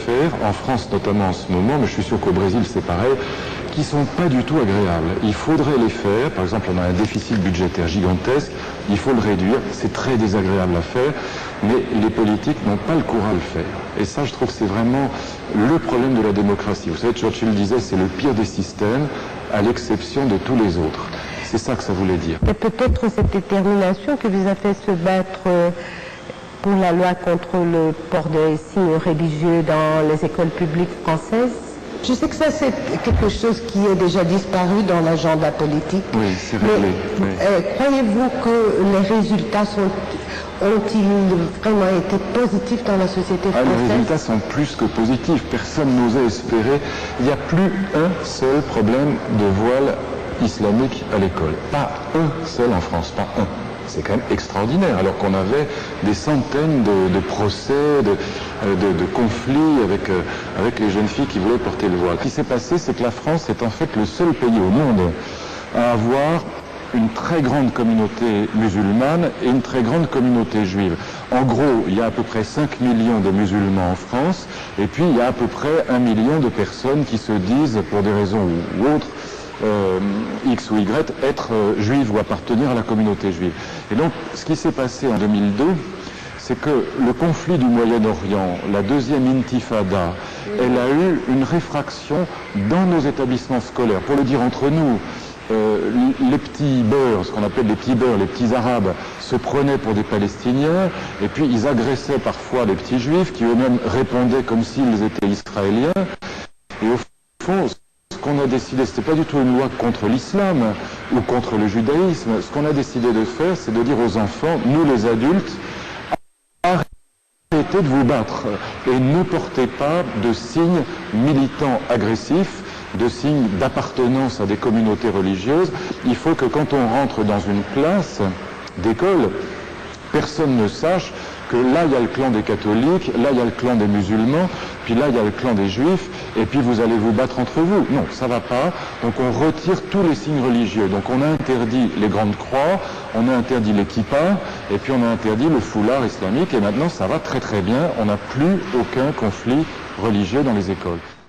faire, en France notamment en ce moment, mais je suis sûr qu'au Brésil c'est pareil, qui ne sont pas du tout agréables. Il faudrait les faire, par exemple on a un déficit budgétaire gigantesque, il faut le réduire, c'est très désagréable à faire, mais les politiques n'ont pas le courage de le faire. Et ça je trouve que c'est vraiment le problème de la démocratie. Vous savez, Churchill disait c'est le pire des systèmes, à l'exception de tous les autres. C'est ça que ça voulait dire. Et peut-être cette détermination qui vous a fait se battre pour la loi contre le port des signes religieux dans les écoles publiques françaises. Je sais que ça c'est quelque chose qui est déjà disparu dans l'agenda politique. Oui, c'est réglé. Oui. Croyez-vous que les résultats ont-ils vraiment été positifs dans la société française? Les résultats sont plus que positifs. Personne n'osait espérer. Il n'y a plus un seul problème de voile islamique à l'école. Pas un seul en France, pas un. C'est quand même extraordinaire, alors qu'on avait des centaines de procès, de conflits avec les jeunes filles qui voulaient porter le voile. Ce qui s'est passé, c'est que la France est en fait le seul pays au monde à avoir une très grande communauté musulmane et une très grande communauté juive. En gros, il y a à peu près 5 millions de musulmans en France, et puis il y a à peu près 1 million de personnes qui se disent, pour des raisons ou autres, X ou Y, être juive ou appartenir à la communauté juive. Et donc, ce qui s'est passé en 2002, c'est que le conflit du Moyen-Orient, la deuxième intifada, elle a eu une réfraction dans nos établissements scolaires. Pour le dire entre nous, les petits beurs, ce qu'on appelle les petits beurs, les petits arabes, se prenaient pour des Palestiniens, et puis ils agressaient parfois les petits juifs, qui eux-mêmes répondaient comme s'ils étaient israéliens. Et au fond, ce qu'on a décidé, c'était pas du tout une loi contre l'islam ou contre le judaïsme. Ce qu'on a décidé de faire, c'est de dire aux enfants, nous les adultes, arrêtez de vous battre et ne portez pas de signes militants agressifs, de signes d'appartenance à des communautés religieuses. Il faut que quand on rentre dans une classe d'école, personne ne sache que là il y a le clan des catholiques, là il y a le clan des musulmans, puis là il y a le clan des juifs, et puis vous allez vous battre entre vous. Non, ça va pas. Donc on retire tous les signes religieux. Donc on a interdit les grandes croix, on a interdit les kippas, et puis on a interdit le foulard islamique, et maintenant ça va très très bien. On n'a plus aucun conflit religieux dans les écoles.